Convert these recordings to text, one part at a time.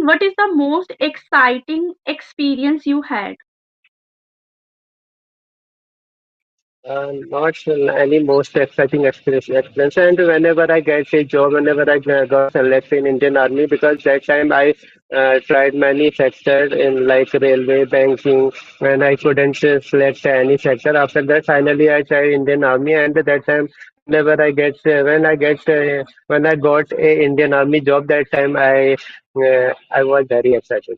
what is the most exciting experience you had? Not any most exciting experience. And whenever I get a job, whenever got selected in Indian Army, because that time I tried many sectors in like railway, banking, when I couldn't select any sector. After that, finally I tried Indian Army, and that time whenever when I got a Indian Army job, that time I was very excited.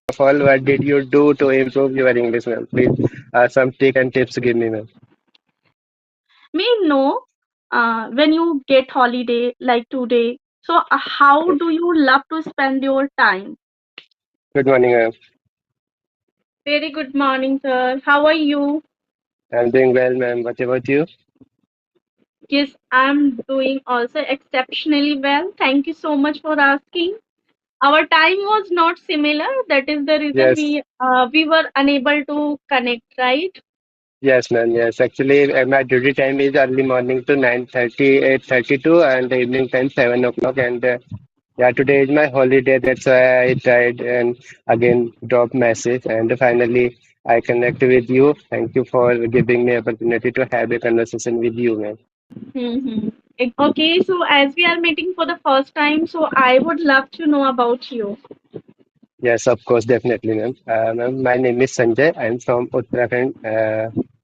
Of all, what did you do to improve your English, ma'am? Please, some tips and tips give me, ma'am. May I know when you get holiday like today, so how do you love to spend your time? Good morning, ma'am. Very good morning, sir. How are you? I'm doing well, ma'am. What about you? Yes, I'm doing also exceptionally well. Thank you so much for asking. Our time was not similar. That is the reason Yes, we were unable to connect, right? yes, ma'am. Yes, actually, my duty time is early morning to 9:30, 8:32, and the evening time 7 o'clock. And yeah, today is my holiday. That's why I tried and again drop message. And finally, I connect with you. Thank you for giving me opportunity to have a conversation with you, ma'am. Mm-hmm. Okay, so as we are meeting for the first time, so I would love to know about you. Yes, of course, definitely, ma'am. Ma'am, my name is Sanjay. I'm from Uttarakhand,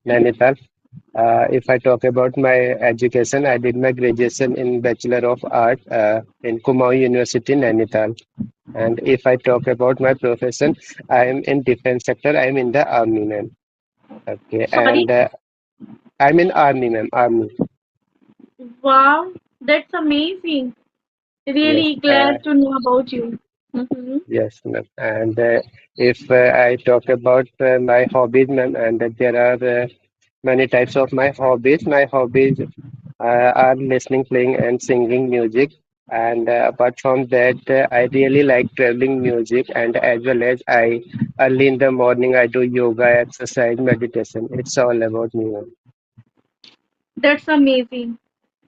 Nainital. If I talk about my education, I did my graduation in Bachelor of Art in Kumaon University, Nainital. And if I talk about my profession, I am in defense sector. I'm in the army, ma'am. Okay, Sorry? and I'm in army, ma'am. Army. Wow, that's amazing. Yes. Really glad to know about you. Mm-hmm. Yes, ma'am. And if I talk about my hobbies, ma'am, and that there are many types of my hobbies. My hobbies are listening, playing, and singing music. And apart from that, I really like traveling music, and as well as I early in the morning I do yoga, exercise, meditation. It's all about me, ma'am. That's amazing.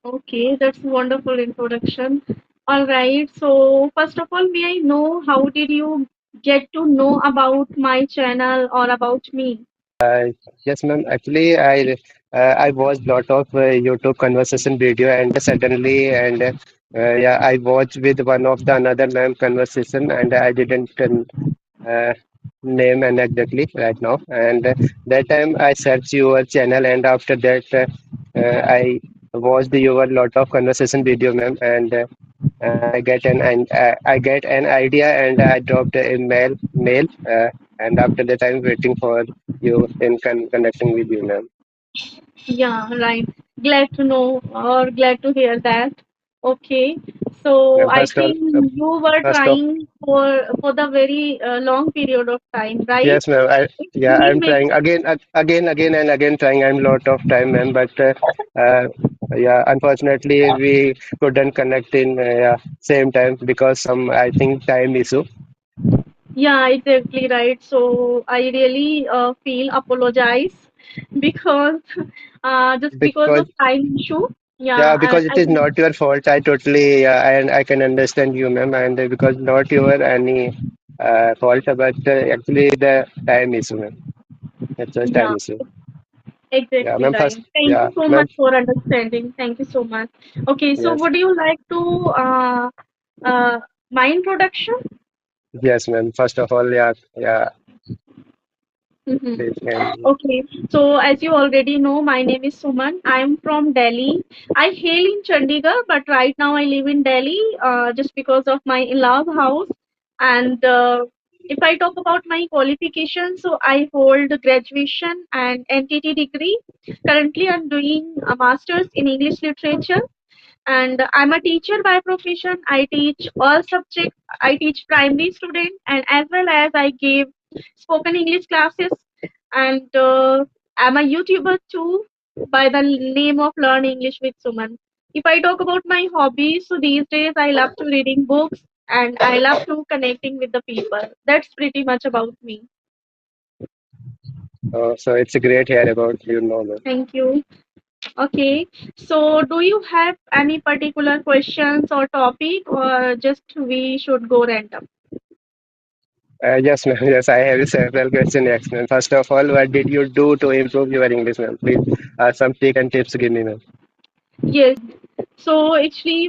Okay, that's wonderful introduction. All right. So first of all, may I know how did you get to know about my channel or about me? Yes, ma'am. Actually, I watched lot of YouTube conversation video, and suddenly, and yeah, I watched with one of the another ma'am conversation, and I didn't uh, name and exactly right now. And that time I searched your channel, and after that I watched your lot of conversation video, ma'am, and I get an idea, and I dropped a mail, and after that I'm waiting for you in connecting with you, ma'am. Yeah, right. Glad to know or glad to hear that. Okay. So Ma'am, I think you were first of trying for the very long period of time, right? yes, ma'am. It Yeah, really I'm makes trying again and again trying. I'm lot of time, ma'am, but uh, yeah, unfortunately we couldn't connect in yeah, same time because some I think time issue. yeah, exactly right. So I really feel apologize because just because Because of time issue. Yeah, yeah, because it I is not your fault. I totally and I can understand you, ma'am, and because not your any fault, but actually the time issue, ma'am. It's just yeah, time issue. Yeah, exactly ma'am. right. First, Thank yeah, you so ma'am. much for understanding. Thank you so much. Okay, so Yes, would you like to uh, my introduction? yes, ma'am. First of all, yeah, yeah. Mhm. Please, can Okay, so as you already know, my name is Suman. I am from Delhi. I hail in Chandigarh, but right now I live in Delhi just because of my in-laws house. And if I talk about my qualifications, so I hold graduation and NTT degree. Currently, I'm doing a master's in English literature, and I'm a teacher by profession. I teach all subjects. I teach primary students, and as well as I give spoken English classes, and I'm a YouTuber too by the name of Learn English with Suman. If I talk about my hobbies, so these days I love to reading books and I love to connecting with the people. That's pretty much about me. so it's a great hear about you, know, ma'am. Thank you. Okay, so do you have any particular questions or topic, or just we should go random? Yes, ma'am. Yes, I have several questions next, ma'am. First of all, what did you do to improve your English, ma'am? Please, some trick and tips give me, ma'am. Yes. So actually,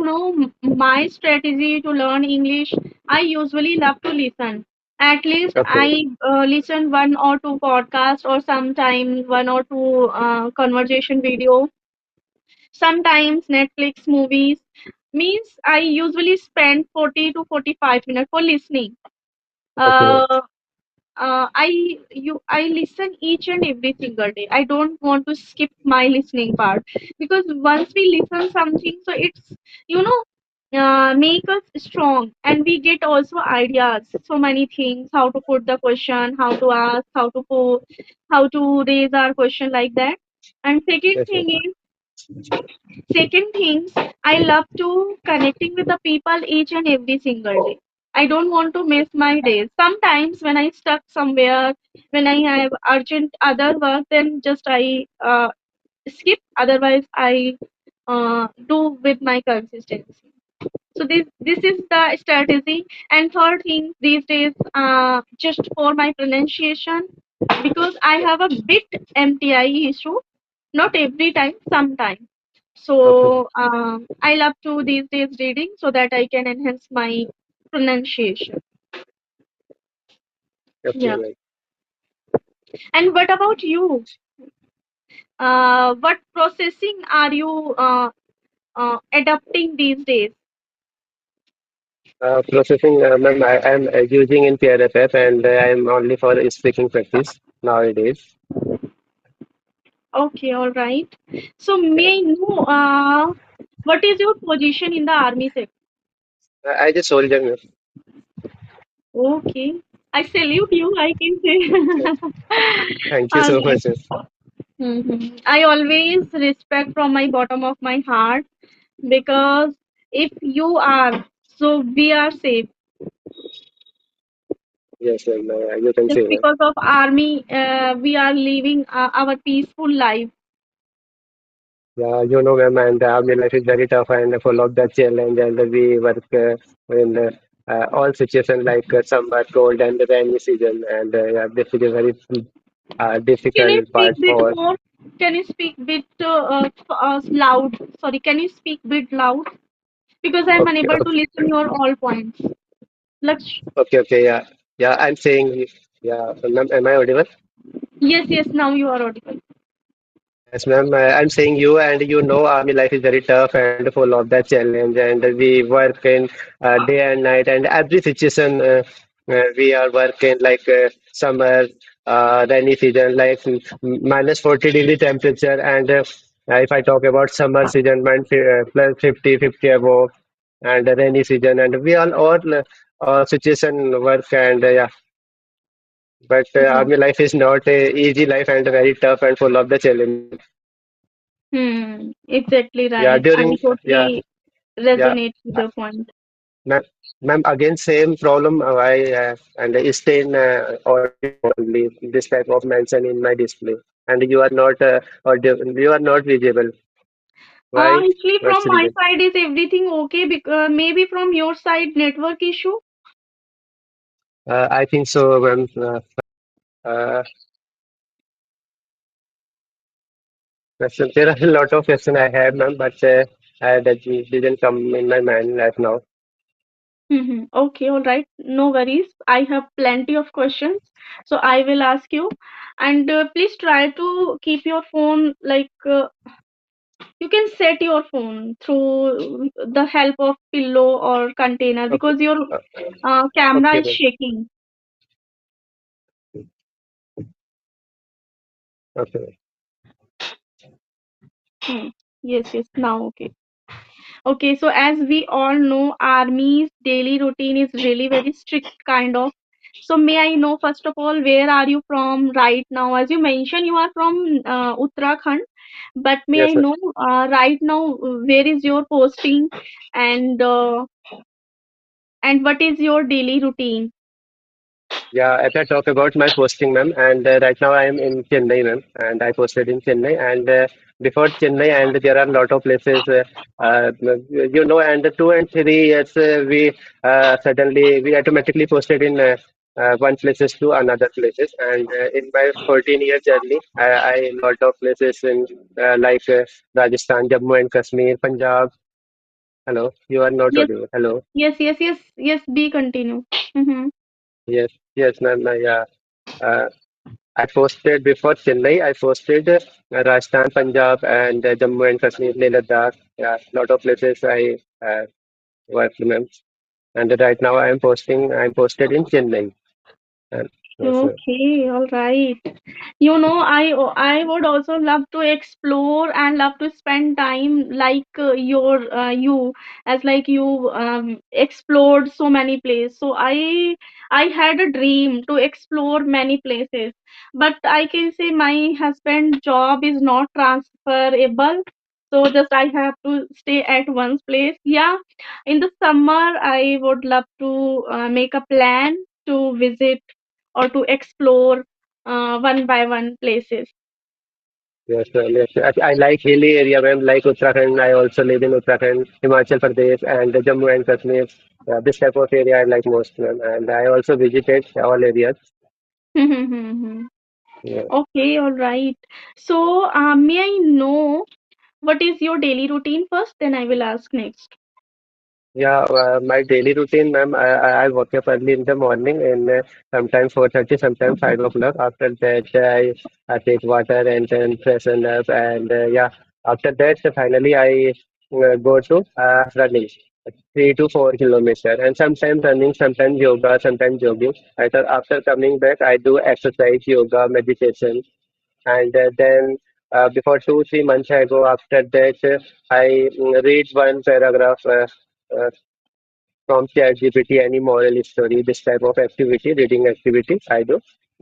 my strategy to learn English, I usually love to listen. At least Okay, I listen one or two podcasts or sometimes one or two conversation video. Sometimes Netflix movies. Means I usually spend 40 to 45 minutes for listening. okay, Uh, I listen each and every single day. I don't want to skip my listening part because once we listen something, so it's you know make us strong and we get also ideas. So many things, how to put the question, how to ask, how to raise our question like that. And yes, ma'am. second things, I love to connecting with the people each and every single day. I don't want to miss my days. Sometimes when I stuck somewhere, when I have urgent other work, then just I skip. Otherwise, I do with my consistency. So this is the strategy. And third thing these days, just for my pronunciation, because I have a bit MTI issue, not every time, sometime. Okay, So I love to these days reading so that I can enhance my pronunciation. okay, Yeah. ma'am. And what about you? What processing are you adapting these days? Processing, ma'am, I am using in PRFF and I am only for speaking practice nowadays. Okay, all right. So Yeah. may I know what is your position in the army sector? I just soldier, ma'am. Okay, I salute you. I can Yeah. say. Thank you All so right. much, ma'am. I always respect from my bottom of my heart because if you are, so we are safe. Yes, ma'am. You can Just say that. because of army, we are living our peaceful life. Yeah, you know, ma'am, and army life is very tough and full of the challenge, and we work in all situations like summer, cold, and rainy season, and yeah, this is a very Can you difficult speak part bit for. more? Can you speak bit loud? Sorry, can you speak bit loud? Because I'm Okay, unable to okay, listen your all points. Let's. okay, yeah, yeah. I'm saying, yeah, ma'am, am I audible? Yes, yes. Now you are audible. Yes, ma'am. I'm saying you and you know army life is very tough and full of that challenge and we work in day and night and every situation we are working like summer, rainy season like minus 40-degree temperature and if I talk about summer season plus 50 above and rainy season and we all situation work and yeah, but Hmm. army life is not a easy life and very tough and full of the challenges. Exactly Yeah, right. I during yeah, totally yeah, resonate with uh, your point. ma'am, ma'am, again same problem. I and it's still audio only. This type of mention in my display, and you are not audio. You are not visible. Why? Actually, What's from the my reason? side, is everything okay? Because maybe from your side, network issue. I think so, ma'am. Uh, there are a lot of questions I have, ma'am, but that didn't come in my mind right now. Okay, all right. No worries. I have plenty of questions, so I will ask you. And please try to keep your phone like you can set your phone through the help of pillow or container Okay. because your Uh, camera okay, is ma'am. shaking. Okay. Hmm. Yes, yes. Now, okay. Okay, so as we all know, army's daily routine is really very strict kind of. So may I know first of all, where are you from right now? As you mentioned, you are from Uttarakhand, but may I Yes, ma'am. know right now where is your posting and what is your daily routine? Yeah, if I talk about my posting, ma'am, and right now I am in Chennai, ma'am, and I posted in Chennai, and before Chennai, and there are a lot of places, and 2 and 3 years we suddenly we automatically posted in. one places to another places. And in my 14-year journey, I lot of places in Rajasthan, Jammu and Kashmir, Punjab. Hello, you are not Yes, audible. Hello. yes, yes, yes, yes. Be continue. Mm-hmm. Yes, yes, ma'am. Yeah. Uh, I posted before Chennai. I posted Rajasthan, Punjab, and Jammu and Kashmir, Leh Ladakh. Yeah, lot of places I worked, ma'am. And right now I am posting. I'm posted in Chennai. And, so, Okay, all right. You know, I would also love to explore and love to spend time like you as like you explored so many places. So I had a dream to explore many places, but I can say my husband job is not transferable. So just I have to stay at one place. Yeah, in the summer I would love to make a plan to visit or to explore one by one places. yes, yes. I like hilly area, ma'am. Like Uttarakhand. I also live in Uttarakhand, Himachal Pradesh, and Jammu and Kashmir. This type of area I like most, ma'am. And I also visited all areas. Yeah. Okay, all right. So, may I know what is your daily routine first? Then I will ask next. Yeah, my daily routine, ma'am, I wake up early in the morning and sometimes 4:30, sometimes 5 o'clock. After that, I take water and then freshen up. And yeah, after that, finally, I go to running 3 to 4 kilometers. And sometimes running, sometimes yoga, sometimes jogging. After coming back, I do exercise, yoga, meditation. And then before 2, 3 months ago, after that, I read one paragraph. Uh, from ChatGPT, any moral story, this type of activity, reading activity, I do.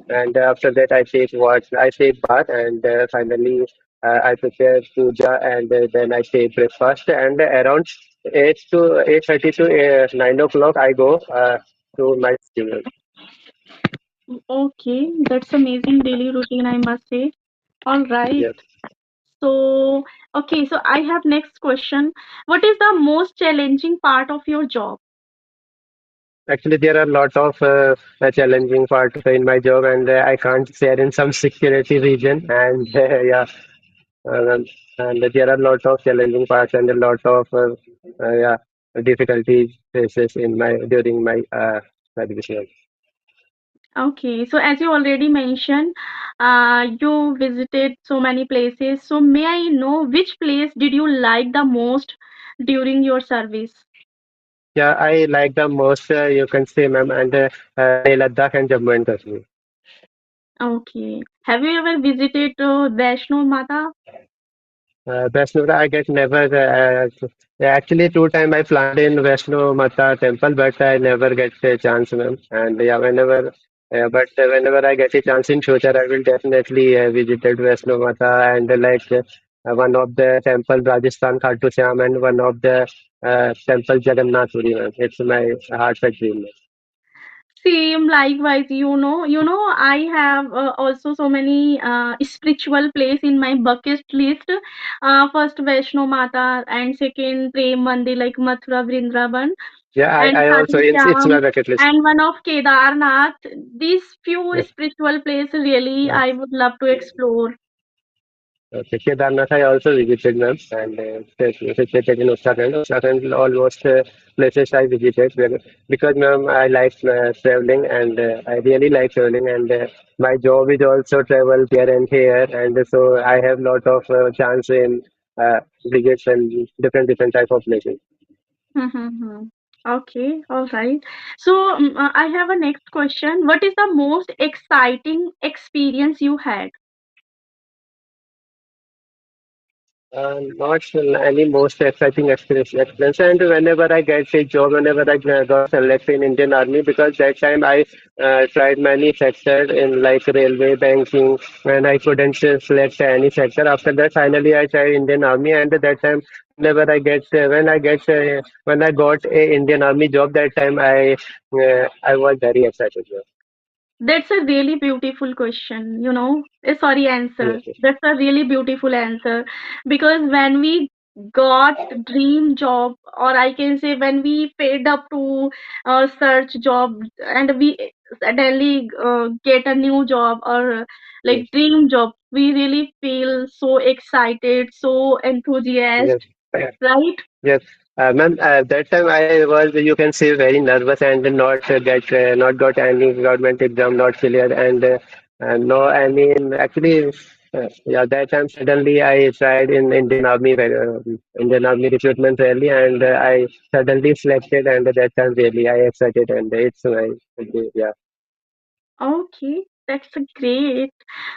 And after that, I take bath, and finally, I prepare puja, and then I take breakfast. And around 8:30 to 9 o'clock, I go to my funeral. Okay, that's amazing daily routine, I must say. All right. Yes. So, okay, so I have next question. What is the most challenging part of your job? Actually, there are a lot of challenging part in my job, and I can't share in some security region. And yeah, Um, and there are a lot of challenging parts and a lot of yeah difficulties faces in my during my graduation. Okay, so as you already mentioned, you visited so many places. So may I know which place did you like the most during your service? Yeah, I like the most you can say, ma'am, and Leh Ladakh and Jammu and Kashmir. Okay. Have you ever visited Vaishno Mata? Vaishno, I get never. Actually, 2 times I planned in Vaishno Mata temple, but I never get a chance, ma'am. And yeah, whenever I get a chance in future, I will definitely visited Vaishno Mata and one of the temple Rajasthan Khatu Shyam and one of the temple Jagannath Puri, ma'am. It's my heartfelt dream. Same, likewise, I have also so many spiritual place in my bucket list. First Vaishno Mata and second Prem Mandir like Mathura Vrindavan Yeah, and I also Khatu it's my Shyam bucket list. and one of Kedarnath. These few spiritual places really Yeah. I would love to explore. Okay, Kedarnath I also visited, ma'am, and visited in Uttarakhand. Uttarakhand is almost places I visited because, ma'am, I like traveling and I really like traveling and my job is also travel here and here, and so I have lot of chance in visits and different type of places. Mm-hmm. Okay, all right. So I have a next question. What is the most exciting experience you had? Not any most exciting experience. And whenever I get a job, whenever I got selected in Indian Army, because that time I tried many sectors in like railway, banking, when I couldn't select any sector. After that, finally I tried Indian Army, and that time, whenever I get when I got a Indian Army job, that time I was very excited. That's a really beautiful question, sorry, answer. Yes, yes. That's a really beautiful answer because when we got dream job, or I can say when we paid up to search job, and we suddenly get a new job or yes, like dream job, we really feel so excited, so yes. enthusiastic, right? Yes, ma'am. That time I was, you can say, very nervous and not got any government exam, not clear, and no any actually. Yeah, that time suddenly I tried in Indian Army recruitment rally, and I suddenly selected, and that time really I excited, and it's my yeah. Okay, that's a great.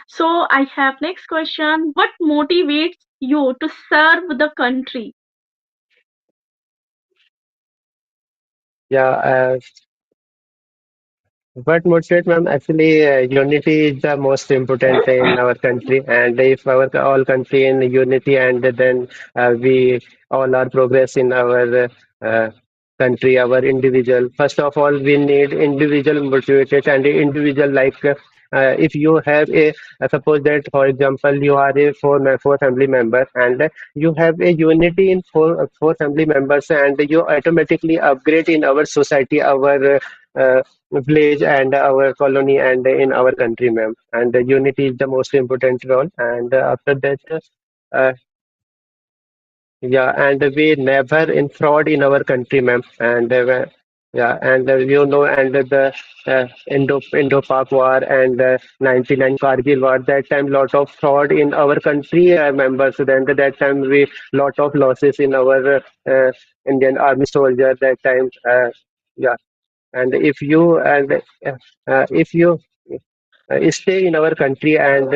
So I have next question. What motivates you to serve the country? Yeah, what motivates, ma'am? Actually, unity is the most important in our country, and if our all country in unity, and then we all are progress in our uh, country, our individual. First of all, we need individual motivated and individual like. If you have suppose that for example you are a four family member and you have a unity in four family members and you automatically upgrade in our society, our village and our colony and in our country, ma'am. And unity is the most important role. And after that, uh, yeah, and we never in fraud in our country, ma'am. And yeah, and you know, and the Indo-Pak War and 99 Kargil War. That time, lot of fraud in our country, members. Then that time, we lot of losses in our Indian Army soldier. That time, yeah. And if you stay in our country and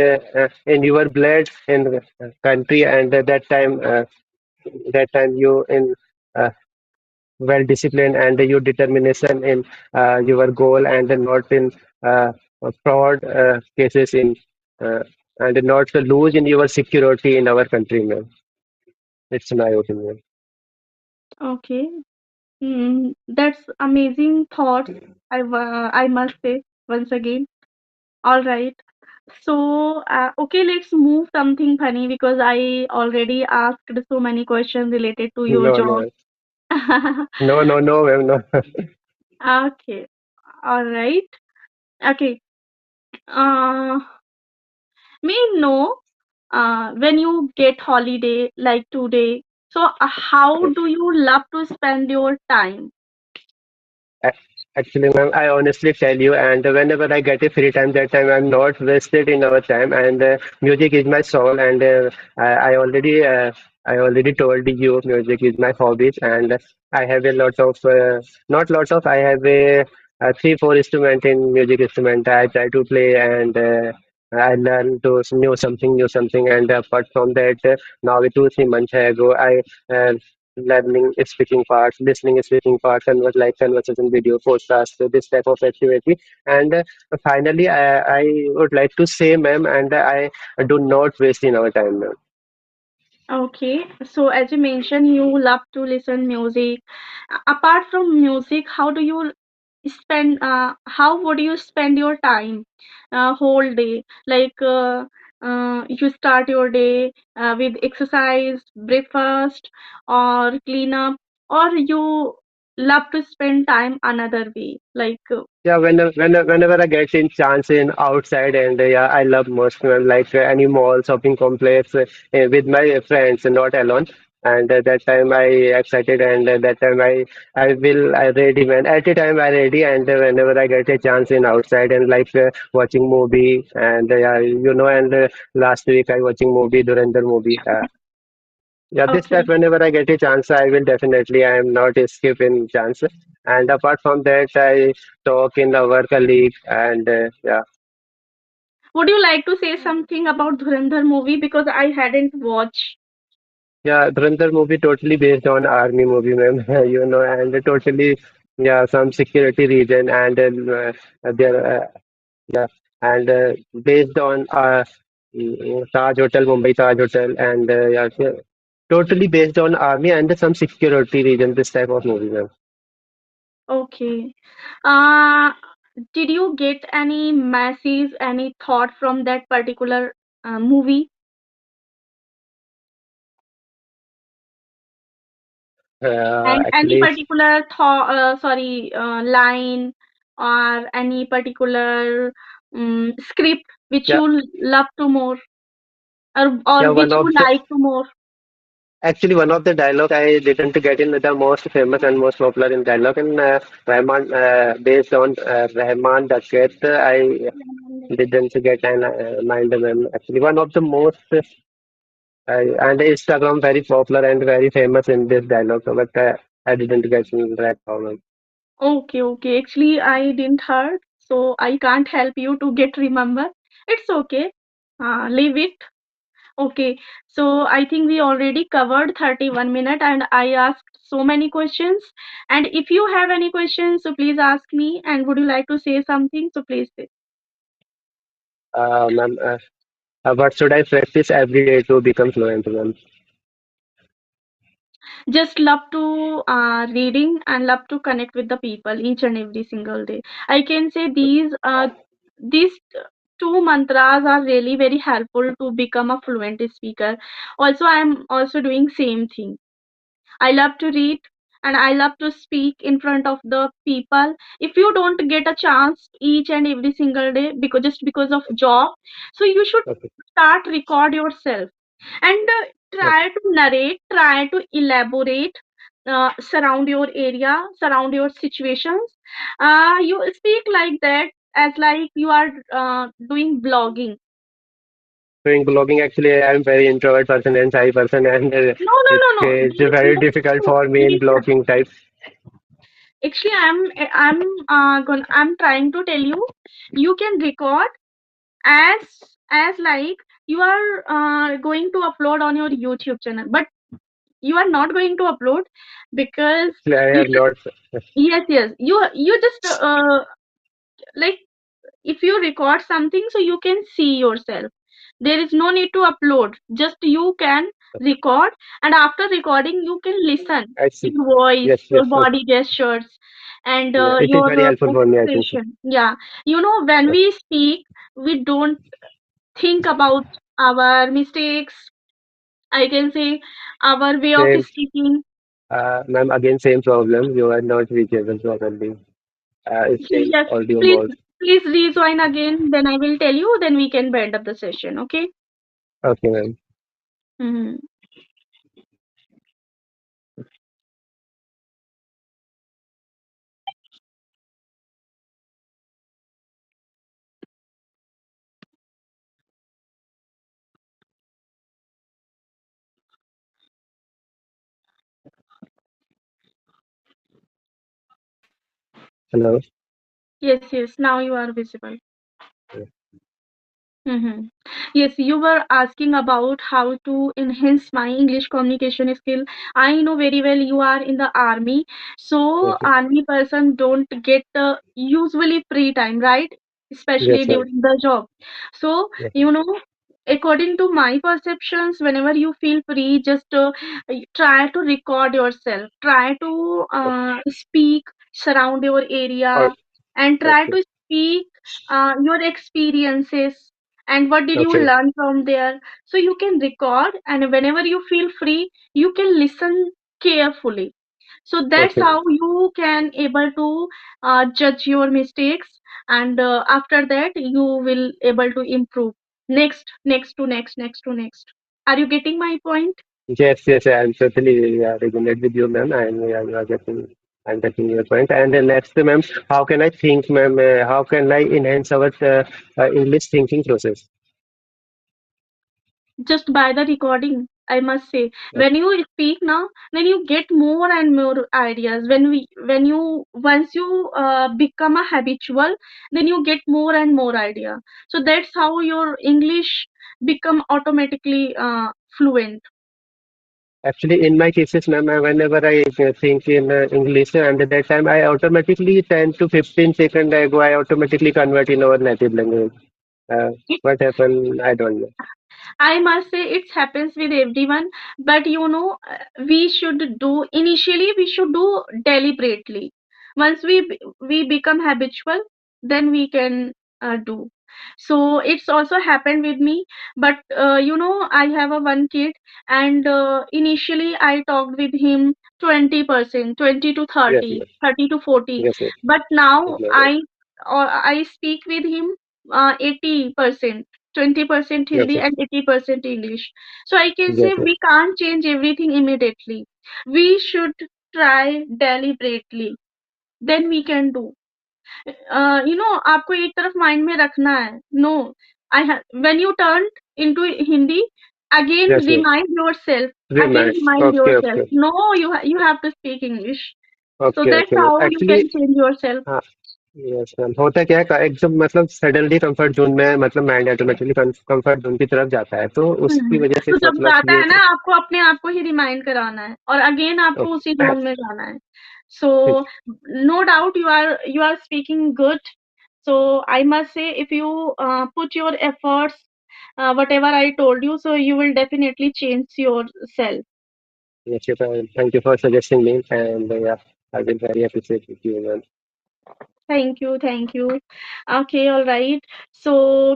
in your blood in the country, and that time you in uh, well disciplined and your determination in your goal and not in uh, fraud cases in uh, and not to lose in your security in our country, ma'am. It's my opinion. Okay. That's amazing thoughts. I must say once again. All right. So, okay, let's move something funny because I already asked so many questions related to your No, job. no, no, ma'am, no. Okay. All right. Okay. Uh, may I know when you get holiday like today, so how do you love to spend your time? Ac- Actually, ma'am, I honestly tell you, and whenever I get a free time, that time I'm not wasted in our time, and music is my soul, and I already told you, music is my hobbies, and I have a lot of, not lots of, I have a three, four instrument in music instrument. I try to play, and I learn to new something, and apart from that, now 2, 3 months ago, I learning speaking parts, listening speaking parts, and was like conversation video, podcast, so this type of activity. And finally, I would like to say, ma'am, and I do not waste in our time, ma'am. Okay, so as you mentioned, you love to listen music. Apart from music, how do you spend? How would you spend your time, whole day? Like, you start your day with exercise, breakfast, or clean up, or you love to spend time another way. Like, Yeah, whenever I get in chance in outside, and yeah, I love most like any mall, shopping complex with my friends, not alone. And that time I excited, and that time I ready, man. At the time I ready, and whenever I get a chance in outside and like watching movie, and yeah, you know, and last week I watching movie Durandar movie. Yeah, this okay, type whenever I get a chance, I will definitely. I am not skipping chance. And apart from that, I talk in our colleague and yeah, would you like to say something about Dhurandhar movie because I hadn't watched? yeah. Dhurandhar movie totally based on army movie, ma'am. You know, and totally yeah, some security reason and there yeah, and based on Taj Hotel, Mumbai Taj Hotel, and yeah, totally based on army and some security reason. This type of movie, ma'am. Okay. Uh, did you get any message, any thought from that particular movie? And any Actually, particular thought, sorry, line or any particular script which Yeah, you love to more, or yeah. which you like to more? One of the dialogue I didn't get in the most famous and most popular in dialogue in Rahman, based on Rahman Dakat. I didn't get an mind mem. Actually, one of the most and Instagram very popular and very famous in this dialogue, but I didn't get in right now. Okay, okay. Actually, I didn't heard, so I can't help you to get remember. It's okay. Leave it. Okay. So I think we already covered 31 minutes and I asked so many questions. And if you have any questions, so please ask me. And would you like to say something? So please say. Ma'am, what should I practice every day to become fluent, ma'am? Just love to reading and love to connect with the people each and every single day. I can say these two mantras are really very helpful to become a fluent speaker. Also, I'm also doing same thing. I love to read and I love to speak in front of the people. If you don't get a chance each and every single day because just because of job, so you should Okay, start record yourself and okay. try to narrate, try to elaborate, surround your area, surround your situations. You speak like that as like you are doing blogging. Doing blogging, actually, I'm very introvert person and shy person, and No, no, no, no. it's These very difficult don't for me in need. blogging type. Actually, I'm trying to tell you, you can record as like you are going to upload on your YouTube channel, but you are not going to upload because Actually, I you have just lots. yes, yes, you just like if you record something so you can see yourself. There is no need to upload, just you can record, and after recording you can listen I see. your voice, Yes, your yes, yes. body gestures, and Yeah, it is your very helpful for me, I think. expression. Yeah, when Yeah. we speak we don't think about our mistakes, I can say, our way of Same, speaking. ma'am, again, same problem. You are not reachable properly. Same Yes, audio please, mode. please rejoin again, then I will tell you, then we can bend up the session. Okay. Okay, ma'am. Mhm. Hello. Yes, yes, now you are visible. Yeah. Mm-hmm. Yes, you were asking about how to enhance my English communication skill. I know very well you are in the army, so Yes, yes, army person don't get usually free time, right? Especially yes, ma'am. during the job. So, Yes, according to my perceptions, whenever you feel free, just try to record yourself, try to okay. speak, surround your Or, area, and try okay. to speak your experiences and what did you Okay. learn from there, so you can record and whenever you feel free you can listen carefully, so that's Okay. how you can able to judge your mistakes, and after that you will able to improve next. Are you getting my point? Yes, yes, I'm totally resonate with you, ma'am. I'm getting your point. And the next, ma'am, how can I think, ma'am? How can I enhance our English thinking process? Just by the recording, I must say, when Okay, you speak now, then you get more and more ideas. When you once you become a habitual, then you get more and more idea, so that's how your English become automatically fluent. actually, in my cases, ma'am, whenever I think in English, and at that time I automatically 10 to 15 seconds ago, I automatically convert in our native language. What happened? I don't know. I must say it happens with everyone, but we should do initially we should do deliberately. Once we become habitual, then we can do. So it's also happened with me, but I have a one kid, and initially I talked with him 20%, 20 to Yes, 30, ma'am. 30 to 40, Yes, yes, but yes, now ma'am. I Yes. or I speak with him 80%, 20% Hindi Okay. and 80% English. So I can say Yes, yes. we can't change everything immediately. We should try deliberately. Then we can do. आपको एक तरफ mind में रखना है. No, when you turn into Hindi, again Yes, yes. remind yourself. Again Rematch. remind Okay, yourself. okay. No, you have to speak English. So Okay, that's okay. how you Actually, can change yourself. हाँ, yes ma'am, होता क्या है एकदम मतलब suddenly comfort zone में मतलब mind automatically comfort zone की तरफ जाता है, तो उसकी हम्म, वजह से तो जब मतलब जाता ये है ना आपको अपने आप को ही रिमाइंड कराना है और अगेन आपको उसी ओके। जोन में जाना है. So no doubt you are speaking good. So I must say, if you put your efforts, whatever I told you, so you will definitely change yourself. Thank you for suggesting me and yeah I will very appreciate you ma'am. Thank you, thank you. Okay, all right. So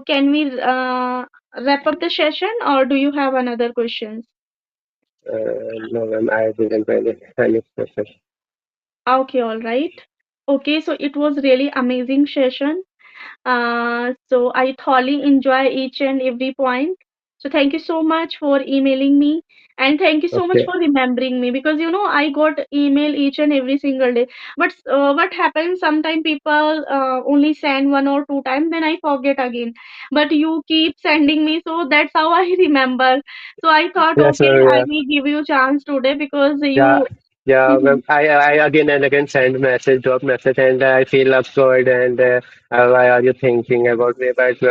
can we wrap up the session, or do you have another questions? No ma'am, I didn't any question. Okay, all right. Okay, so it was really amazing session. So I thoroughly enjoy each and every point. So thank you so much for emailing me, and thank you so much okay. for remembering me, because I got email each and every single day. But what happens, sometimes people only send one or two times, then I forget again. But you keep sending me, so that's how I remember. So I thought, yes okay, I ma'am. will give you chance today because Yeah, you. yeah. Well, I again and again send message, drop message, and I feel absurd. And why are you thinking about me? But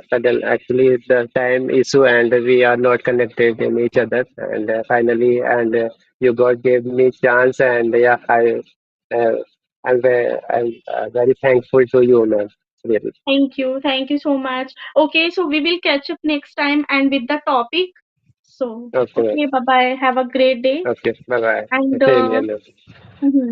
suddenly, actually, the time issue, and we are not connected in each other. And finally, and you God gave me chance, and yeah, uh, I'm very thankful to you, man. Really. Thank you. Thank you so much. Okay, so we will catch up next time and with the topic. So, Okay, okay, bye bye. Have a great day. okay. Bye bye. And Same here, man. mhm.